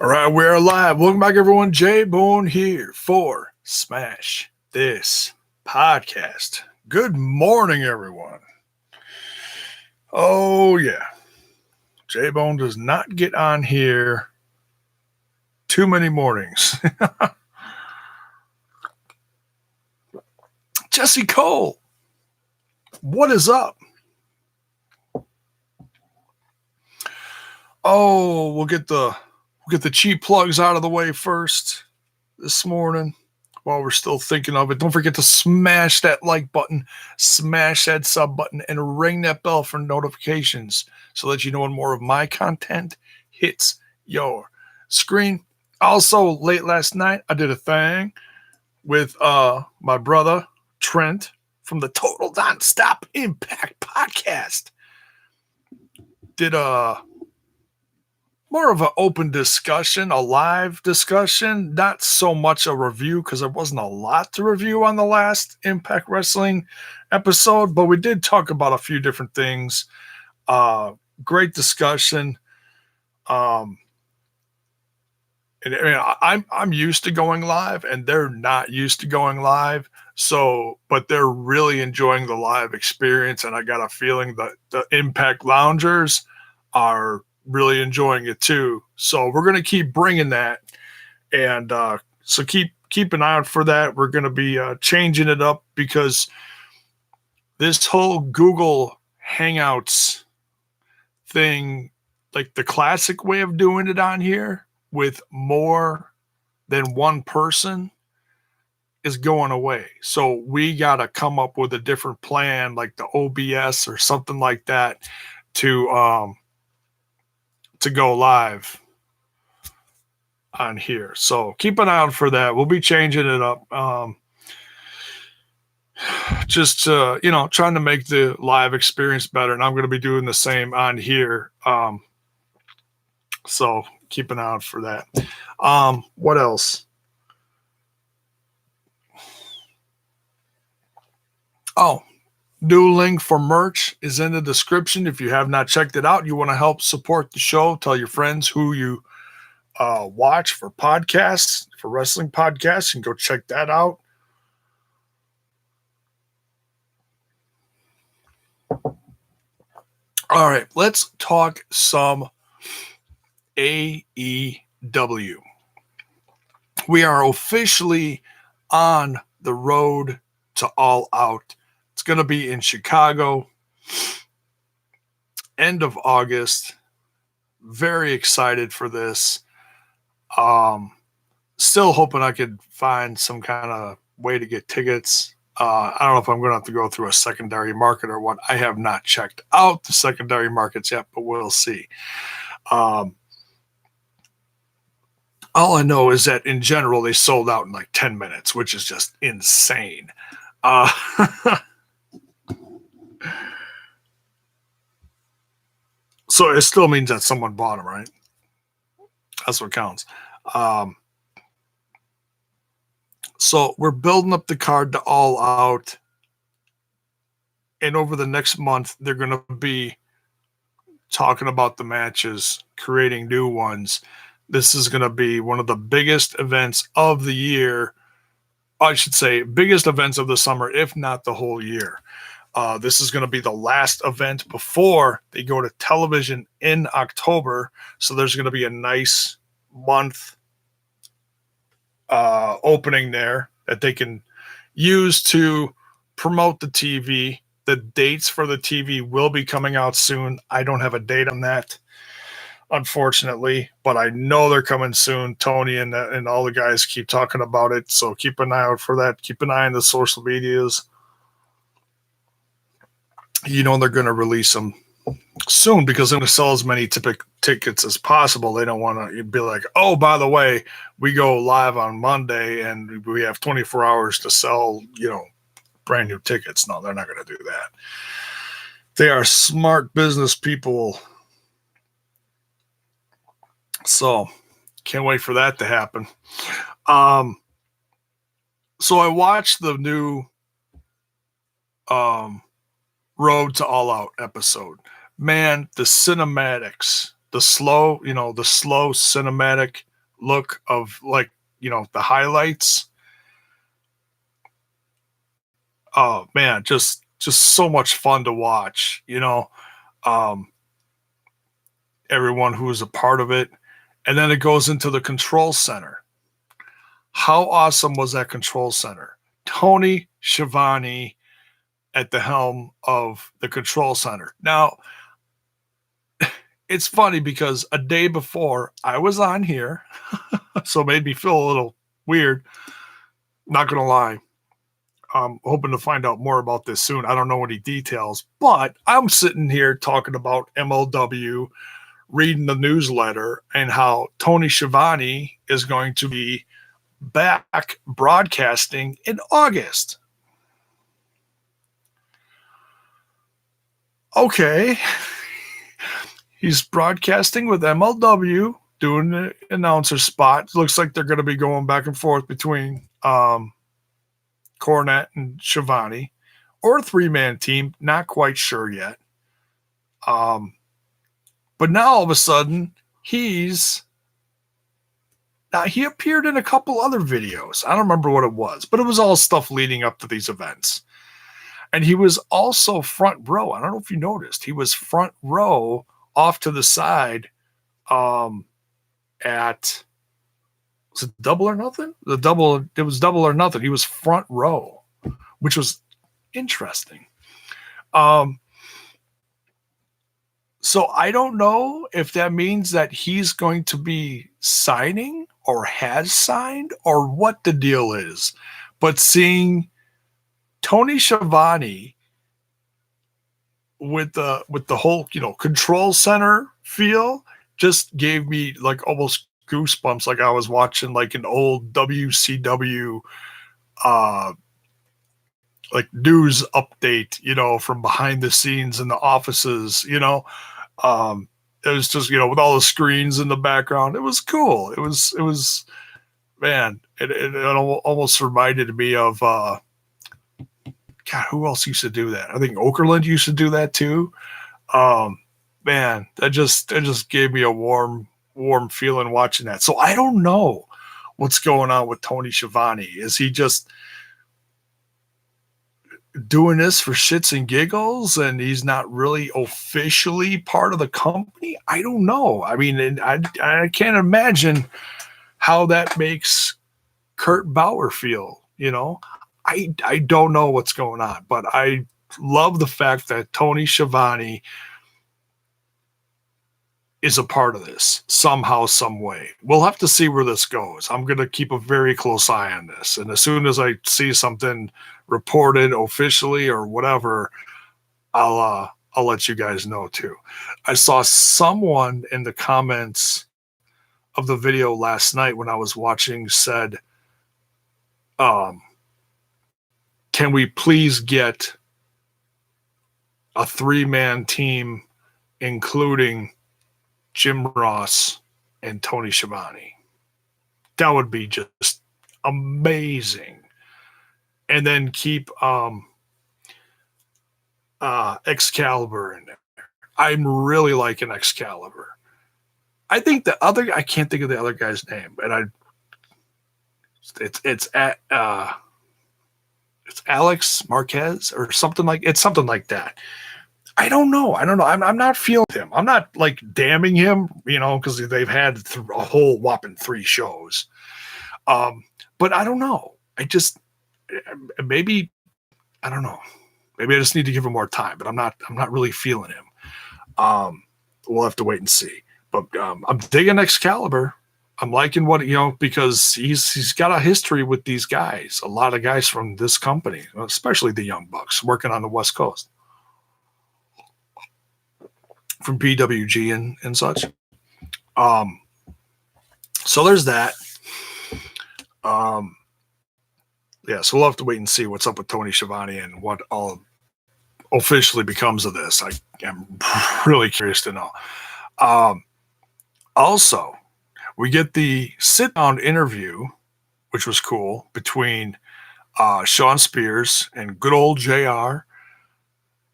All right, we're live. Welcome back, everyone. J Bone here for Smash This Podcast. Good morning, everyone. Oh, yeah. J Bone does not get on here too many mornings. Jesse Cole, what is up? Oh, we'll get the cheap plugs out of the way first this morning while we're still thinking of it. Don't forget to smash that like button, smash that sub button, and ring that bell for notifications so that you know when more of my content hits your screen. Also, late last night, I did a thing with my brother Trent from the Total Nonstop Impact podcast. Did a more of an open discussion, a live discussion, not so much a review because there wasn't a lot to review on the last Impact Wrestling episode, but we did talk about a few different things. Great discussion. And, I mean, I'm used to going live, and they're not used to going live. So, but they're really enjoying the live experience, and I got a feeling that the Impact Loungers are really enjoying it too. So we're going to keep bringing that, and so keep an eye out for that. We're going to be changing it up because this whole Google Hangouts thing, like the classic way of doing it on here with more than one person, is going away. So we got to come up with a different plan, like the OBS or something like that, to go live on here. So keep an eye out for that. We'll be changing it up. Just trying to make the live experience better, and I'm going to be doing the same on here. So keep an eye out for that. What else? Oh, new link for merch is in the description. If you have not checked it out, you want to help support the show, tell your friends who you watch for podcasts, for wrestling podcasts, and go check that out. All right, let's talk some AEW. We are officially on the road to All Out. It's going to be in Chicago, end of August. Very excited for this. Still hoping I could find some kind of way to get tickets. I don't know if I'm going to have to go through a secondary market or what. I have not checked out the secondary markets yet, but we'll see. All I know is that in general, they sold out in like 10 minutes, which is just insane. So it still means that someone bought them, right? That's what counts. So we're building up the card to All Out. And over the next month, they're going to be talking about the matches, creating new ones. This is going to be one of the biggest events of the year. I should say biggest events of the summer, if not the whole year. This is going to be the last event before they go to television in October. So there's going to be a nice month opening there that they can use to promote the TV. The dates for the TV will be coming out soon. I don't have a date on that, unfortunately, but I know they're coming soon. Tony and all the guys keep talking about it, so keep an eye out for that. Keep an eye on the social medias. You know they're going to release them soon because they're going to sell as many tickets as possible. They don't want to be like, oh, by the way, we go live on Monday and we have 24 hours to sell, brand new tickets. No, they're not going to do that. They are smart business people. So can't wait for that to happen. So I watched the new Road to All Out episode. Man, the cinematics, slow, the slow cinematic look of like, the highlights. Oh man, just so much fun to watch, um, everyone who was a part of it. And then it goes into the control center. How awesome was that control center? Tony Schiavone at the helm of the control center. Now, it's funny because a day before I was on here, so it made me feel a little weird. Not going to lie. I'm hoping to find out more about this soon. I don't know any details, but I'm sitting here talking about MLW, reading the newsletter, and how Tony Schiavone is going to be back broadcasting in August. Okay. He's broadcasting with MLW, doing the announcer spot. Looks like they're going to be going back and forth between Cornette and Schiavone, or a 3-man team. Not quite sure yet. But now all of a sudden, he appeared in a couple other videos. I don't remember what it was, but it was all stuff leading up to these events. And he was also front row. I don't know if you noticed. He was front row off to the side at, was it Double or Nothing? It was Double or Nothing. He was front row, which was interesting. So I don't know if that means that he's going to be signing or has signed or what the deal is. But seeing Tony Schiavone with the whole, control center feel just gave me like almost goosebumps, like I was watching like an old WCW like news update, from behind the scenes in the offices, it was just, with all the screens in the background. It was cool. It was, man, it almost reminded me of, God, who else used to do that? I think Okerlund used to do that too. Man, that just gave me a warm feeling watching that. So I don't know what's going on with Tony Schiavone. Is he just doing this for shits and giggles and he's not really officially part of the company? I don't know. I mean, I can't imagine how that makes Kurt Bauer feel, I don't know what's going on, but I love the fact that Tony Schiavone is a part of this somehow, some way. We'll have to see where this goes. I'm going to keep a very close eye on this. And as soon as I see something reported officially or whatever, I'll let you guys know too. I saw someone in the comments of the video last night when I was watching said, can we please get a 3-man team, including Jim Ross and Tony Schiavone? That would be just amazing. And then keep Excalibur in there. I'm really liking Excalibur. I think I can't think of the other guy's name, and it's Alex Marquez or something like that. I don't know. I'm not feeling him. I'm not like damning him, because they've had a whole whopping 3 shows. But I don't know. Maybe I don't know. Maybe I just need to give him more time. But I'm not really feeling him. We'll have to wait and see. But I'm digging Excalibur. I'm liking what, because he's got a history with these guys. A lot of guys from this company, especially the Young Bucks, working on the West Coast. From PWG and such. So there's that. Yeah, so we'll have to wait and see what's up with Tony Schiavone and what all officially becomes of this. I am really curious to know. Also, we get the sit-down interview, which was cool, between Sean Spears and good old JR,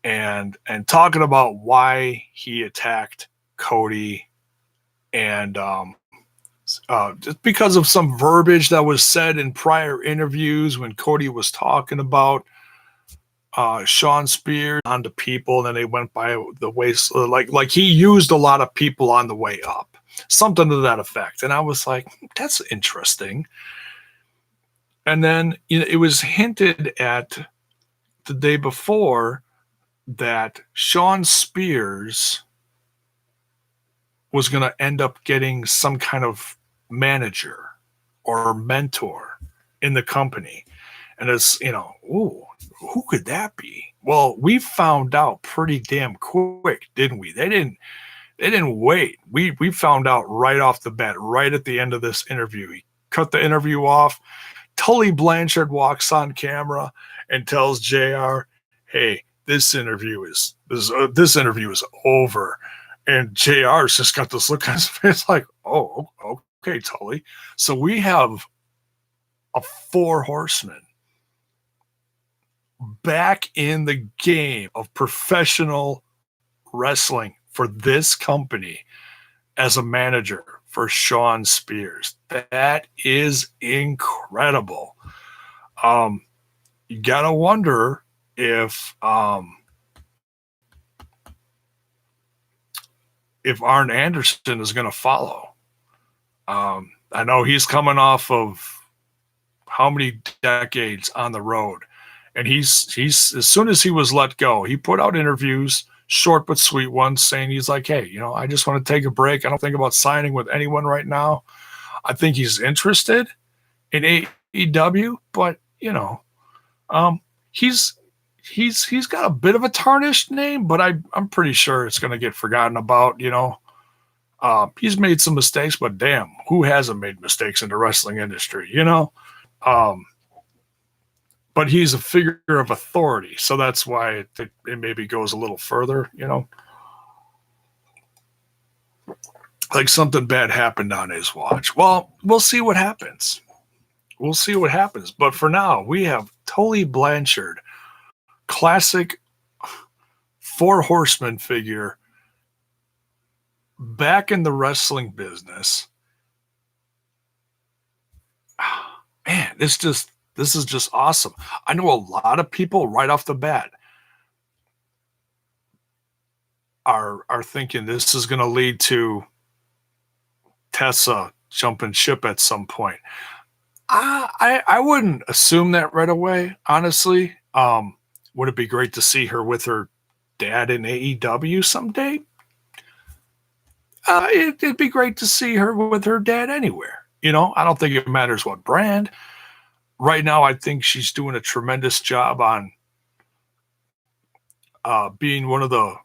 and talking about why he attacked Cody And just because of some verbiage that was said in prior interviews when Cody was talking about Sean Spears onto people, and then they went by the way, like he used a lot of people on the way up, something to that effect. And I was like, that's interesting. And then it was hinted at the day before that Sean Spears was going to end up getting some kind of manager or mentor in the company. And it's, ooh, who could that be? Well, we found out pretty damn quick, didn't we? They didn't wait. We found out right off the bat, right at the end of this interview. He cut the interview off. Tully Blanchard walks on camera and tells JR, "Hey, this interview is over." And JR's just got this look on his face like, "Oh, okay, Tully." So we have a 4 horsemen back in the game of professional wrestling for this company as a manager for Sean Spears. That is incredible. You gotta wonder if Arn Anderson is going to follow. I know he's coming off of how many decades on the road, and he's as soon as he was let go, he put out interviews, short but sweet ones, saying he's like, "Hey, I just want to take a break. I don't think about signing with anyone right now. I think he's interested in AEW, but he's got a bit of a tarnished name, but I'm pretty sure it's going to get forgotten about. He's made some mistakes, but damn, who hasn't made mistakes in the wrestling industry? But he's a figure of authority, so that's why it maybe goes a little further. Like something bad happened on his watch. Well, we'll see what happens. But for now, we have Tully Blanchard, classic 4 horsemen figure, back in the wrestling business. Man, this is just awesome. I know a lot of people right off the bat are thinking this is going to lead to Tessa jumping ship at some point. I wouldn't assume that right away, honestly. Would it be great to see her with her dad in AEW someday? It'd be great to see her with her dad anywhere. I don't think it matters what brand. Right now, I think she's doing a tremendous job on being one of the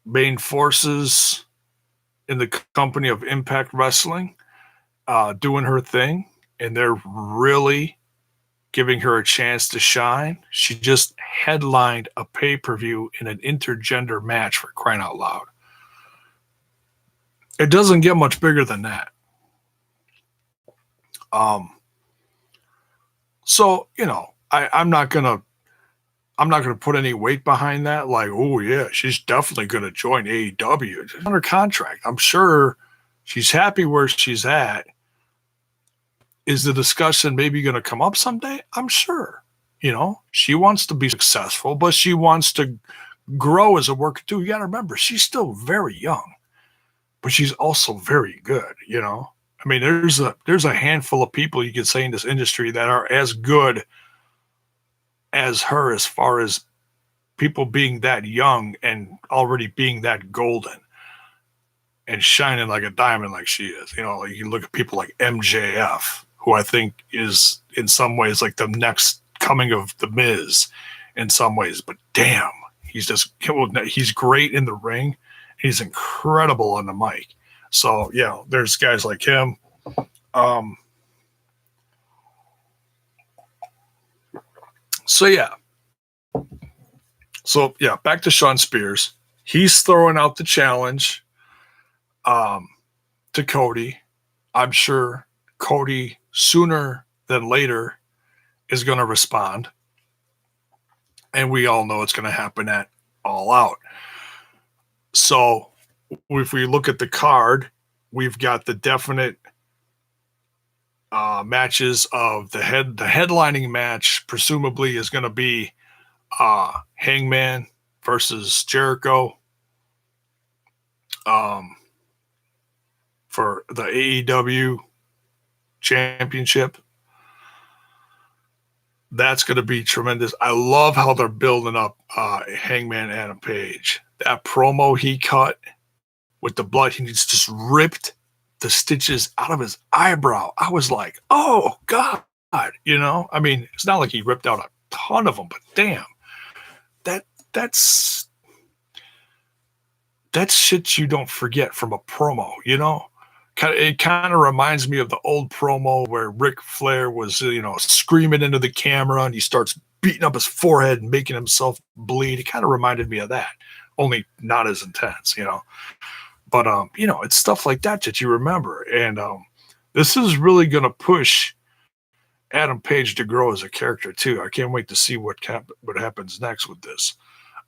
main forces in the company of Impact Wrestling, doing her thing, and they're really giving her a chance to shine. She just headlined a pay-per-view in an intergender match, for crying out loud. It doesn't get much bigger than that. So I'm not gonna put any weight behind that. Like, oh yeah, she's definitely gonna join AEW. She's under contract. I'm sure she's happy where she's at. Is the discussion maybe going to come up someday? I'm sure. She wants to be successful, but she wants to grow as a worker too. You got to remember, she's still very young, but she's also very good. I mean, there's a handful of people you could say in this industry that are as good as her, as far as people being that young and already being that golden and shining like a diamond like she is. You look at people like MJF, who I think is in some ways like the next coming of The Miz in some ways, but damn, he's great in the ring. He's incredible on the mic. So, there's guys like him. Back to Sean Spears. He's throwing out the challenge to Cody. I'm sure Cody, sooner than later, is going to respond. And we all know it's going to happen at All Out. So if we look at the card, we've got the definite matches of the headlining match. Presumably, is going to be Hangman versus Jericho um, for the AEW championship. That's going to be tremendous. I love how they're building up Hangman Adam Page. That promo he cut with the blood, he just ripped the stitches out of his eyebrow. I was like, oh, God. You know, I mean, it's not like he ripped out a ton of them, but damn, that's shit you don't forget from a promo, you know? It kind of reminds me of the old promo where Ric Flair was, screaming into the camera and he starts beating up his forehead and making himself bleed. It kind of reminded me of that, only not as intense, you know. But it's stuff like that you remember, and this is really going to push Adam Page to grow as a character too. I can't wait to see what happens next with this.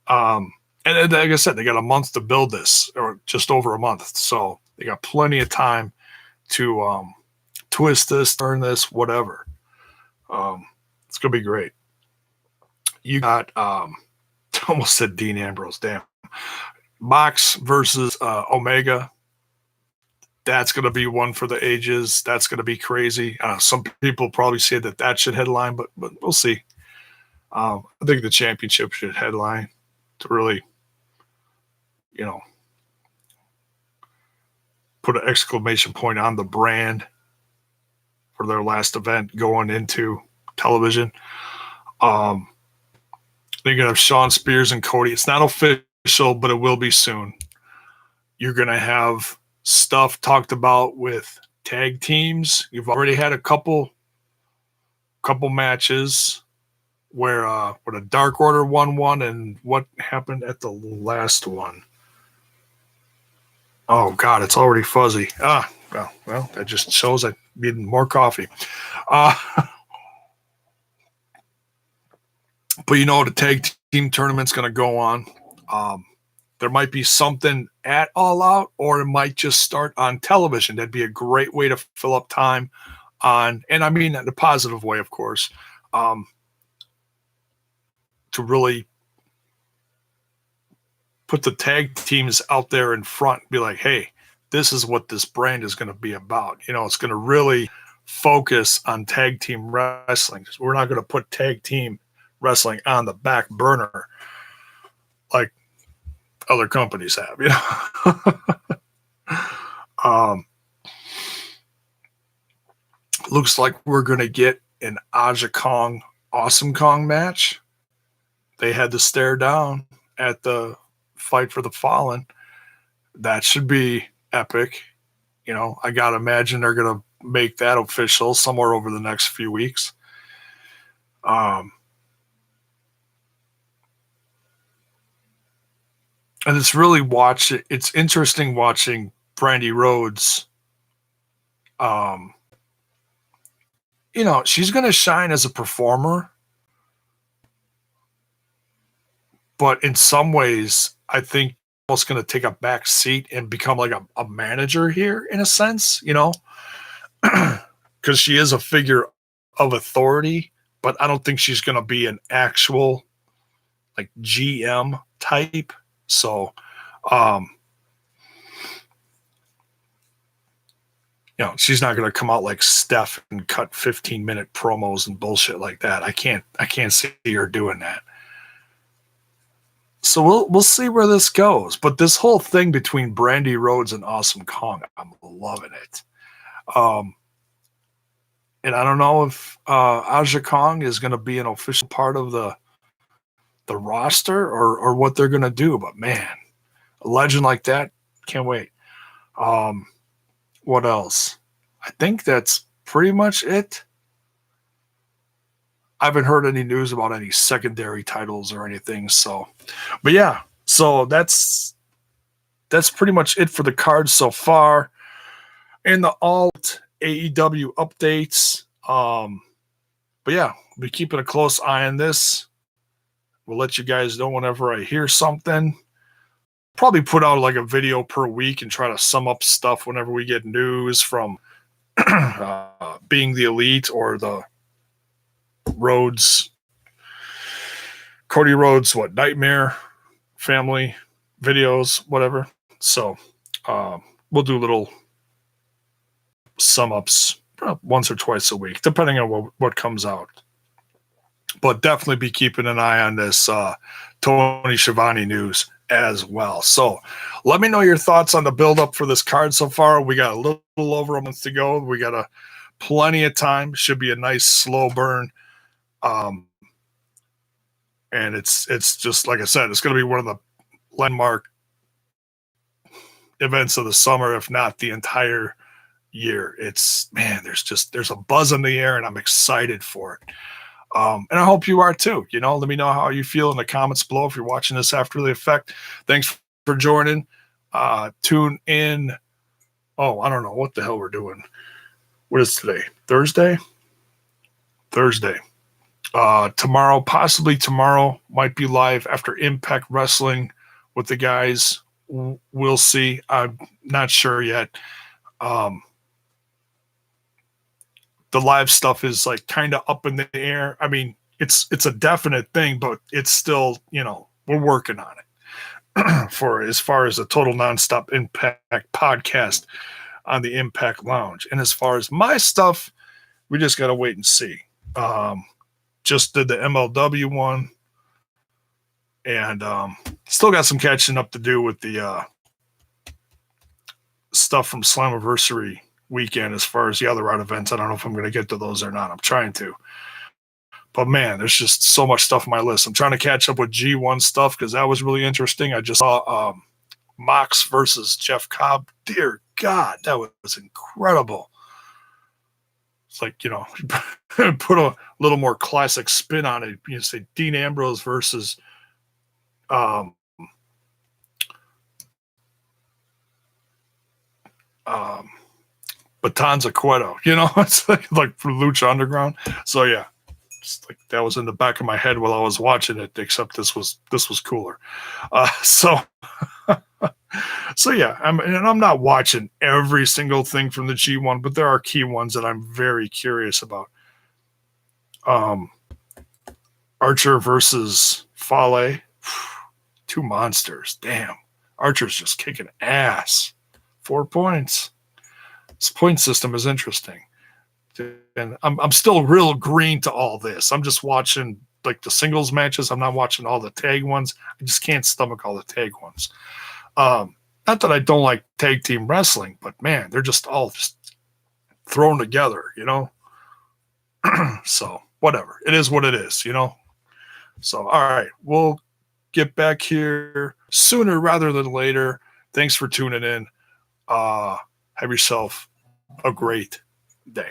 And like I said, they got a month to build this, or just over a month. So they got plenty of time to twist this, turn this, whatever. It's going to be great. You got, almost said Dean Ambrose, damn. Mox versus Omega. That's going to be one for the ages. That's going to be crazy. Some people probably say that should headline, but we'll see. I think the championship should headline to really, put an exclamation point on the brand for their last event going into television. They're going to have Shawn Spears and Cody. It's not official, but it will be soon. You're going to have stuff talked about with tag teams. You've already had a couple matches where the Dark Order won, and what happened at the last one? Oh God, it's already fuzzy. Well, that just shows I need more coffee. But the tag team tournament's going to go on. There might be something at All Out, or it might just start on television. That'd be a great way to fill up time on, and I mean that in a positive way, of course, to really put the tag teams out there in front and be like, hey, this is what this brand is going to be about. It's going to really focus on tag team wrestling. We're not going to put tag team wrestling on the back burner like other companies have, Looks like we're going to get an Aja Kong, Awesome Kong match. They had to stare down at the Fight for the Fallen. That should be epic. I got to imagine they're going to make that official somewhere over the next few weeks. And it's interesting watching Brandy Rhodes. She's going to shine as a performer, but in some ways, I think almost going to take a back seat and become like a manager here in a sense, because she is a figure of authority, but I don't think she's going to be an actual like GM type. So, she's not going to come out like Steph and cut 15-minute promos and bullshit like that. I can't see her doing that. So we'll see where this goes. But this whole thing between Brandy Rhodes and Awesome Kong, I'm loving it. And I don't know if Aja Kong is going to be an official part of the roster or what they're going to do. But man, a legend like that, can't wait. What else? I think that's pretty much it. I haven't heard any news about any secondary titles or anything. So, but yeah, so that's pretty much it for the cards so far. And the all AEW updates. But yeah, we'll be keeping a close eye on this. We'll let you guys know whenever I hear something. probably put out like a video per week and try to sum up stuff whenever we get news from being the Elite or the Rhodes, Cody Rhodes, Nightmare family videos, whatever. So we'll do little sum ups once or twice a week, depending on what comes out. But definitely be keeping an eye on this Tony Schiavone news as well. So let me know your thoughts on the build up for this card so far. We got a little over a month to go. We got plenty of time. Should be a nice slow burn. And it's just like I said, it's going to be one of the landmark events of the summer, if not the entire year. It's, man, there's a buzz in the air, and I'm excited for it. And I hope you are too. Let me know how you feel in the comments below if you're watching this after the effect. Thanks for joining. Tune in. Oh, I don't know what the hell we're doing. What is today? Thursday. Possibly tomorrow might be live after Impact Wrestling with the guys. We'll see. I'm not sure yet. The live stuff is like kind of up in the air. I mean, it's a definite thing, but it's still, we're working on it for as far as a total nonstop Impact podcast on the Impact Lounge. And as far as my stuff, we just got to wait and see. Just did the MLW one, and still got some catching up to do with the stuff from Slammiversary weekend as far as the other route events. I don't know if I'm going to get to those or not. I'm trying to. But, man, there's just so much stuff on my list. I'm trying to catch up with G1 stuff because that was really interesting. I just saw Mox versus Jeff Cobb. Dear God, that was incredible. It's like, put a little more classic spin on it. You say Dean Ambrose versus Batonza Cueto. It's like for Lucha Underground. So yeah, just like that was in the back of my head while I was watching it. Except this was cooler. So yeah, I'm not watching every single thing from the G1, but there are key ones that I'm very curious about. Archer versus Fale. 2 monsters. Damn. Archer's just kicking ass. 4 points. This point system is interesting. And I'm still real green to all this. I'm just watching like the singles matches. I'm not watching all the tag ones. I just can't stomach all the tag ones. Not that I don't like tag team wrestling, but man, they're just all just thrown together, So whatever. It is what it is, So, all right, we'll get back here sooner rather than later. Thanks for tuning in. Have yourself a great day.